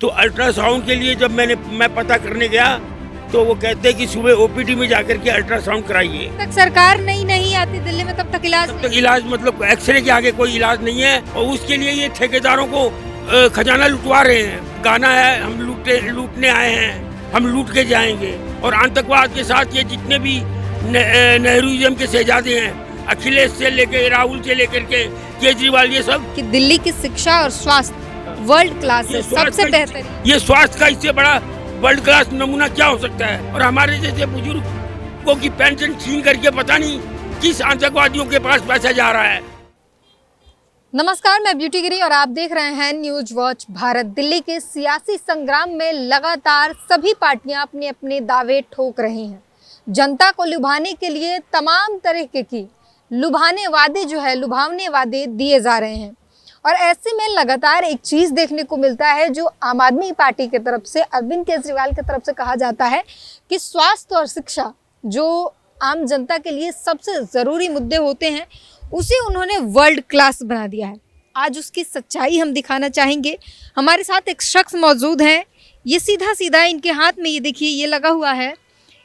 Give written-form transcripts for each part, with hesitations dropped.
तो अल्ट्रासाउंड के लिए जब मैं पता करने गया तो वो कहते हैं कि सुबह ओपीडी में जाकर के अल्ट्रासाउंड कराइए। तक सरकार नहीं आती दिल्ली में, तब तक इलाज तब तक इलाज मतलब एक्सरे के आगे कोई इलाज नहीं है। और उसके लिए ये ठेकेदारों को खजाना लुटवा रहे हैं। गाना है हम लूटने आए हैं, हम लूट के जाएंगे। और आतंकवाद के साथ ये जितने भी नेहरूइज्म के शहजादे हैं, अखिलेश से लेकर राहुल से लेकर के केजरीवाल, ये सब कि दिल्ली की शिक्षा और स्वास्थ्य वर्ल्ड क्लास है, सबसे बेहतरीन। ये स्वास्थ्य का इससे बड़ा वर्ल्ड क्लास नमूना क्या हो सकता है। और हमारे जैसे बुजुर्गों की पेंशन छीन करके पता नहीं किस आतंकवादियों के पास पैसा जा रहा है। नमस्कार, मैं ब्यूटी गिरी और आप देख रहे हैं न्यूज वॉच भारत। दिल्ली के सियासी संग्राम में लगातार सभी पार्टियां अपने अपने दावे ठोक रही हैं। जनता को लुभाने के लिए तमाम तरीके की लुभावने वादे दिए जा रहे हैं। और ऐसे में लगातार एक चीज़ देखने को मिलता है जो आम आदमी पार्टी की तरफ से, अरविंद केजरीवाल की तरफ से कहा जाता है कि स्वास्थ्य और शिक्षा जो आम जनता के लिए सबसे ज़रूरी मुद्दे होते हैं, उसे उन्होंने वर्ल्ड क्लास बना दिया है। आज उसकी सच्चाई हम दिखाना चाहेंगे। हमारे साथ एक शख्स मौजूद हैं। ये सीधा इनके हाथ में ये देखिए ये लगा हुआ है।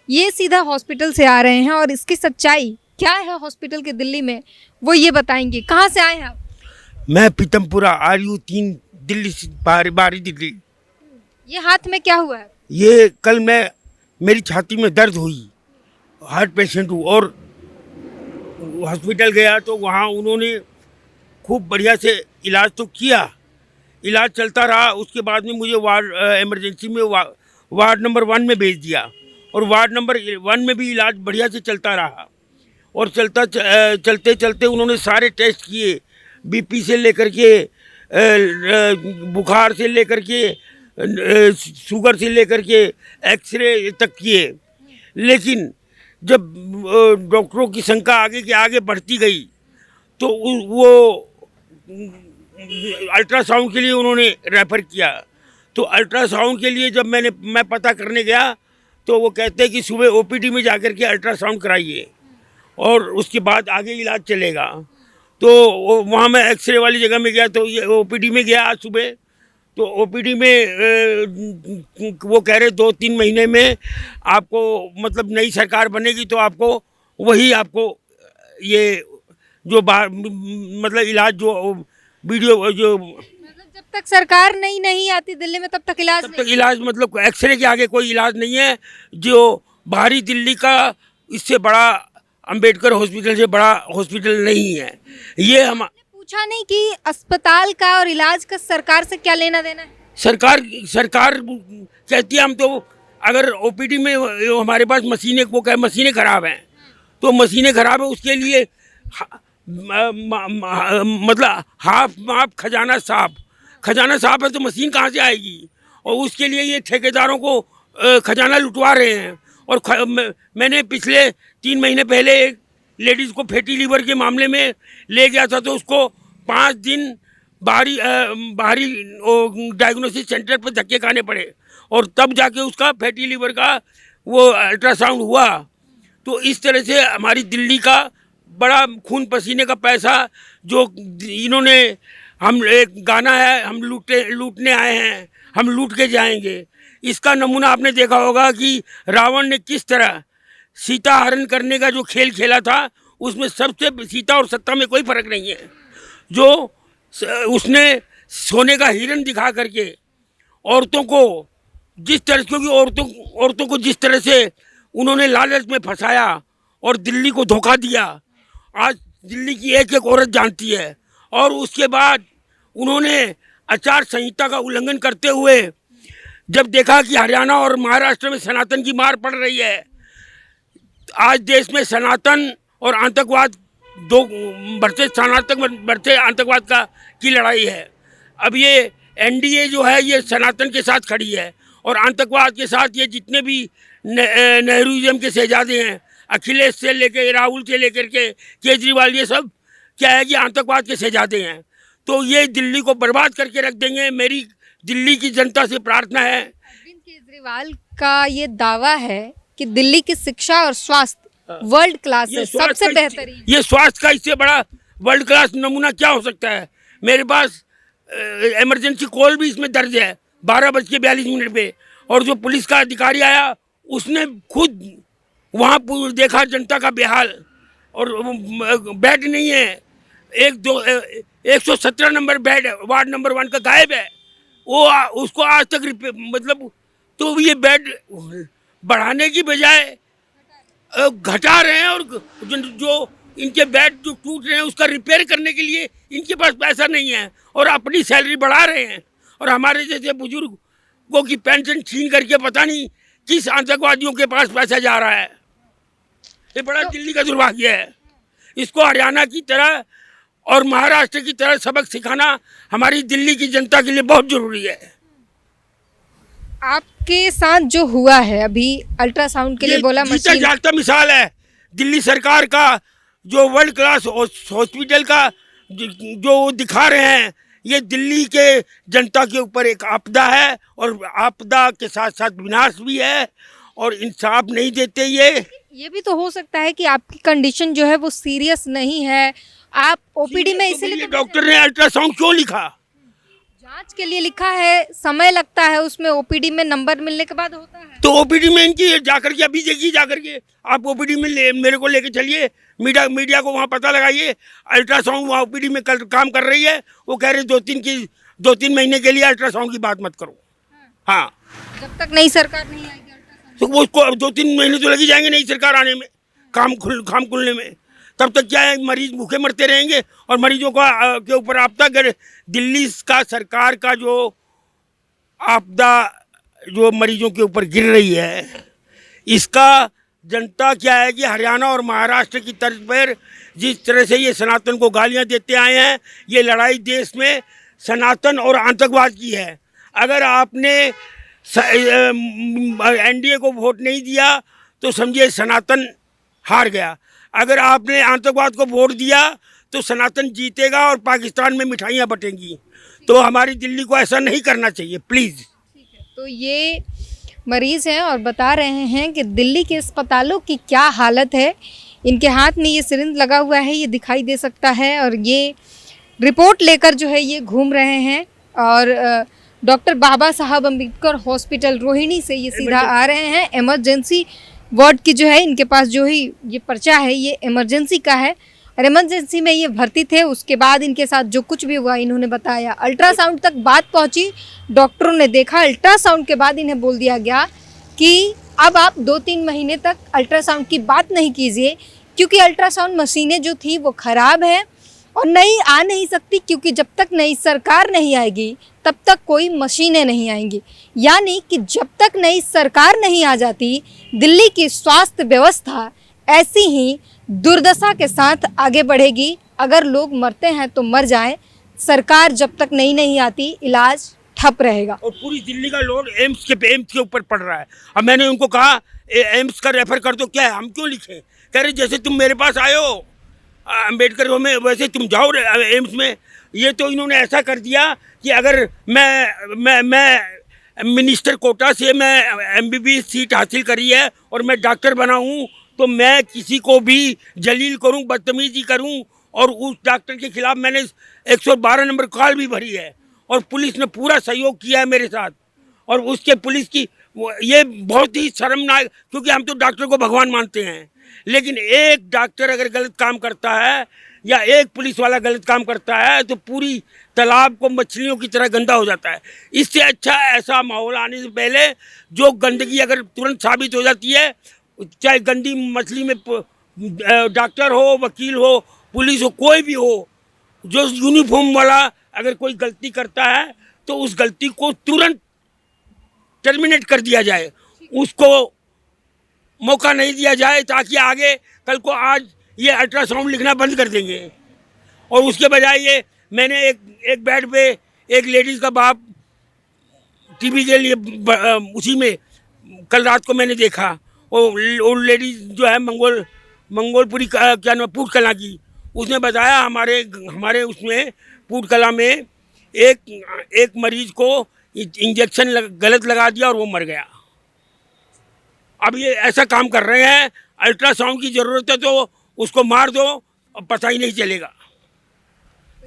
ये सीधा हॉस्पिटल से आ रहे हैं और इसकी सच्चाई क्या है हॉस्पिटल के दिल्ली में, वो ये बताएंगे। कहाँ से आए हैं आप? मैं पीतमपुरा RU3 दिल्ली से, बारी दिल्ली। ये हाथ में क्या हुआ है? ये कल मेरी छाती में दर्द हुई, हार्ट पेशेंट हूँ, और हॉस्पिटल गया तो वहाँ उन्होंने खूब बढ़िया से इलाज तो किया, इलाज चलता रहा। उसके बाद में मुझे इमरजेंसी में वार्ड नंबर 1 में भेज दिया। और वार्ड नंबर 1 में भी इलाज बढ़िया से चलता रहा। और चलते चलते उन्होंने सारे टेस्ट किए, BP से लेकर के बुखार से लेकर के शुगर से लेकर के एक्सरे तक किए। लेकिन जब डॉक्टरों की संख्या आगे के आगे बढ़ती गई तो वो अल्ट्रासाउंड के लिए उन्होंने रेफ़र किया। तो अल्ट्रासाउंड के लिए जब मैं पता करने गया तो वो कहते हैं कि सुबह OPD में जाकर के अल्ट्रासाउंड कराइए और उसके बाद आगे इलाज चलेगा। तो वहाँ मैं एक्सरे वाली जगह में गया, तो ये OPD में गया आज सुबह। तो OPD में वो कह रहे 2-3 महीने में आपको मतलब नई सरकार बनेगी तो आपको ये जो मतलब इलाज जो वीडियो जो मतलब जब तक सरकार नहीं आती दिल्ली में, तब तक इलाज मतलब एक्सरे के आगे कोई इलाज नहीं है। जो बाहरी दिल्ली का इससे बड़ा अंबेडकर हॉस्पिटल से बड़ा हॉस्पिटल नहीं है। ये हम पूछा नहीं कि अस्पताल का और इलाज का सरकार से क्या लेना देना है? सरकार कहती है हम तो अगर OPD में हमारे पास मशीनें खराब हैं तो मशीनें खराब है, उसके लिए मतलब हाफ खजाना साफ है तो मशीन कहाँ से आएगी। और उसके लिए ये ठेकेदारों को खजाना लुटवा रहे हैं। और मैंने पिछले 3 महीने पहले एक लेडीज़ को फैटी लीवर के मामले में ले गया था, तो उसको 5 दिन बाहरी डायग्नोसिस सेंटर पर धक्के खाने पड़े और तब जाके उसका फैटी लीवर का वो अल्ट्रासाउंड हुआ। तो इस तरह से हमारी दिल्ली का बड़ा खून पसीने का पैसा जो इन्होंने, हम एक गाना है हम लूटने आए हैं, हम लूट के जाएंगे। इसका नमूना आपने देखा होगा कि रावण ने किस तरह सीता हरण करने का जो खेल खेला था, उसमें सबसे सीता और सत्ता में कोई फर्क नहीं है। जो उसने सोने का हिरण दिखा करके औरतों को जिस तरह, क्योंकि औरतों को जिस तरह से उन्होंने लालच में फंसाया और दिल्ली को धोखा दिया, आज दिल्ली की एक औरत जानती है। और उसके बाद उन्होंने आचार संहिता का उल्लंघन करते हुए जब देखा कि हरियाणा और महाराष्ट्र में सनातन की मार पड़ रही है, आज देश में सनातन और आतंकवाद बढ़ते आतंकवाद की लड़ाई है। अब ये NDA जो है ये सनातन के साथ खड़ी है और आतंकवाद के साथ ये जितने भी नेहरूइज्म के शहजादे हैं, अखिलेश से लेकर राहुल से लेकर के केजरीवाल, ये सब क्या है कि आतंकवाद के शहजादे हैं। तो ये दिल्ली को बर्बाद करके रख देंगे। मेरी दिल्ली की जनता से प्रार्थना है। अरविंद केजरीवाल का ये दावा है कि दिल्ली की शिक्षा और स्वास्थ्य वर्ल्ड क्लास है, सबसे बेहतरीन। ये स्वास्थ्य का इससे बड़ा वर्ल्ड क्लास नमूना क्या हो सकता है। मेरे पास इमरजेंसी कॉल भी इसमें दर्ज है 12:42 पे, और जो पुलिस का अधिकारी आया उसने खुद वहाँ देखा जनता का बेहाल, और बेड नहीं है, 117 नंबर बेड वार्ड नंबर 1 का गायब है। वो उसको आज तक मतलब, तो ये बेड बढ़ाने की बजाय घटा रहे हैं, और जो इनके बेड जो टूट रहे हैं उसका रिपेयर करने के लिए इनके पास पैसा नहीं है, और अपनी सैलरी बढ़ा रहे हैं, और हमारे जैसे बुजुर्गों की पेंशन छीन करके पता नहीं किस आतंकवादियों के पास पैसा जा रहा है। ये बड़ा दिल्ली का दुर्भाग्य है। इसको हरियाणा की तरह और महाराष्ट्र की तरह सबक सिखाना हमारी दिल्ली की जनता के लिए बहुत जरूरी है। आपके साथ जो हुआ है अभी, अल्ट्रासाउंड के लिए बोला मशीन, जागता मिसाल है दिल्ली सरकार का, जो वर्ल्ड क्लास हॉस्पिटल का जो दिखा रहे हैं, ये दिल्ली के जनता के ऊपर एक आपदा है, और आपदा के साथ साथ विनाश भी है, और इंसाफ नहीं देते। ये भी तो हो सकता है कि आपकी कंडीशन जो है वो सीरियस नहीं है, आप ओपीडी में इसलिए, डॉक्टर ने अल्ट्रासाउंड क्यों लिखा? जांच के लिए लिखा है, समय लगता है उसमें, ओपीडी में नंबर मिलने के बाद होता है। तो ओपीडी में इनकी जाकर के अभी देखिए, जाकर के आप ओपीडी में मेरे को लेके चलिए, मीडिया को वहाँ पता लगाइए, अल्ट्रासाउंड वहाँ ओपीडी में काम कर रही है। वो कह रहे 2-3 महीने के लिए अल्ट्रासाउंड की बात मत करो। हाँ, जब तक नई सरकार नहीं आएगी तो वो उसको 2-3 महीने तो लगी जाएंगे नई सरकार आने में, काम खुलने में। तब तक क्या है, मरीज भूखे मरते रहेंगे, और मरीजों का के ऊपर आपदा। अगर दिल्ली का सरकार का जो आपदा जो मरीजों के ऊपर गिर रही है, इसका जनता क्या है कि हरियाणा और महाराष्ट्र की तर्ज पर जिस तरह से ये सनातन को गालियां देते आए हैं, ये लड़ाई देश में सनातन और आतंकवाद की है। अगर आपने एनडीए को वोट नहीं दिया तो समझिए सनातन हार गया। अगर आपने आतंकवाद को वोट दिया तो सनातन जीतेगा और पाकिस्तान में मिठाइयाँ बटेंगी। तो हमारी दिल्ली को ऐसा नहीं करना चाहिए, प्लीज़। तो ये मरीज़ हैं और बता रहे हैं कि दिल्ली के अस्पतालों की क्या हालत है। इनके हाथ में ये सिरिंज लगा हुआ है, ये दिखाई दे सकता है, और ये रिपोर्ट लेकर जो है ये घूम रहे हैं। और डॉक्टर बाबा साहब अम्बेडकर हॉस्पिटल रोहिणी से ये सीधा आ रहे हैं। इमरजेंसी वार्ड की जो है इनके पास जो ही ये पर्चा है ये इमरजेंसी का है, और इमरजेंसी में ये भर्ती थे। उसके बाद इनके साथ जो कुछ भी हुआ इन्होंने बताया। अल्ट्रासाउंड तक बात पहुंची, डॉक्टरों ने देखा। अल्ट्रासाउंड के बाद इन्हें बोल दिया गया कि अब आप 2-3 महीने तक अल्ट्रासाउंड की बात नहीं कीजिए, क्योंकि अल्ट्रासाउंड मशीनें जो थी वो ख़राब हैं और नई आ नहीं सकती, क्योंकि जब तक नई सरकार नहीं आएगी तब तक कोई मशीनें नहीं आएंगी। यानी कि जब तक नई सरकार नहीं आ जाती, दिल्ली की स्वास्थ्य व्यवस्था ऐसी ही दुर्दशा के साथ आगे बढ़ेगी। अगर लोग मरते हैं तो मर जाएं, सरकार जब तक नई नहीं आती इलाज ठप रहेगा। और पूरी दिल्ली का लोड एम्स के ऊपर पड़ रहा है। अब मैंने उनको कहा एम्स का रेफर कर दो, क्या है हम क्यों लिखें? कह रहे जैसे तुम मेरे पास आए हो अम्बेडकर में, वैसे तुम जाओ एम्स में। ये तो इन्होंने ऐसा कर दिया कि अगर मैं मिनिस्टर कोटा से मैं MBBS सीट हासिल करी है और मैं डॉक्टर बना हूँ, तो मैं किसी को भी जलील करूँ, बदतमीजी करूँ, और उस डॉक्टर के खिलाफ मैंने 112 नंबर कॉल भी भरी है, और पुलिस ने पूरा सहयोग किया है मेरे साथ। और उसके पुलिस की ये बहुत ही शर्मनाक, क्योंकि हम तो डॉक्टर को भगवान मानते हैं, लेकिन एक डॉक्टर अगर गलत काम करता है या एक पुलिस वाला गलत काम करता है तो पूरी तालाब को मछलियों की तरह गंदा हो जाता है। इससे अच्छा ऐसा माहौल आने से पहले जो गंदगी अगर तुरंत साबित हो जाती है, चाहे गंदी मछली में डॉक्टर हो, वकील हो, पुलिस हो, कोई भी हो, जो यूनिफॉर्म वाला अगर कोई गलती करता है तो उस गलती को तुरंत टर्मिनेट कर दिया जाए, उसको मौका नहीं दिया जाए, ताकि आगे कल को आज ये अल्ट्रासाउंड लिखना बंद कर देंगे। और उसके बजाय ये मैंने एक बेड पे एक लेडीज़ का बाप टीबी के लिए उसी में कल रात को मैंने देखा। वो लेडीज़ जो है मंगोलपुरी क्या नाम पूट कला की, उसने बताया हमारे उसमें पूट कला में एक मरीज को इंजेक्शन गलत लगा दिया और वो मर गया। अब ये ऐसा काम कर रहे हैं। अल्ट्रासाउंड की ज़रूरत है तो उसको मार दो, अब पता ही नहीं चलेगा।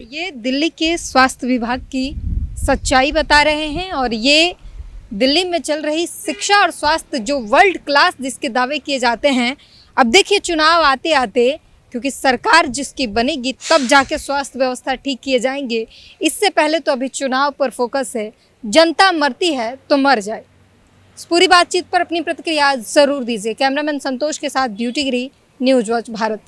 ये दिल्ली के स्वास्थ्य विभाग की सच्चाई बता रहे हैं। और ये दिल्ली में चल रही शिक्षा और स्वास्थ्य जो वर्ल्ड क्लास जिसके दावे किए जाते हैं, अब देखिए चुनाव आते आते, क्योंकि सरकार जिसकी बनेगी तब जाके स्वास्थ्य व्यवस्था ठीक किए जाएंगे, इससे पहले तो अभी चुनाव पर फोकस है। जनता मरती है तो मर जाए। इस पूरी बातचीत पर अपनी प्रतिक्रिया ज़रूर दीजिए। कैमरामैन संतोष के साथ ब्यूटी गिरी, न्यूज़ वॉच भारत।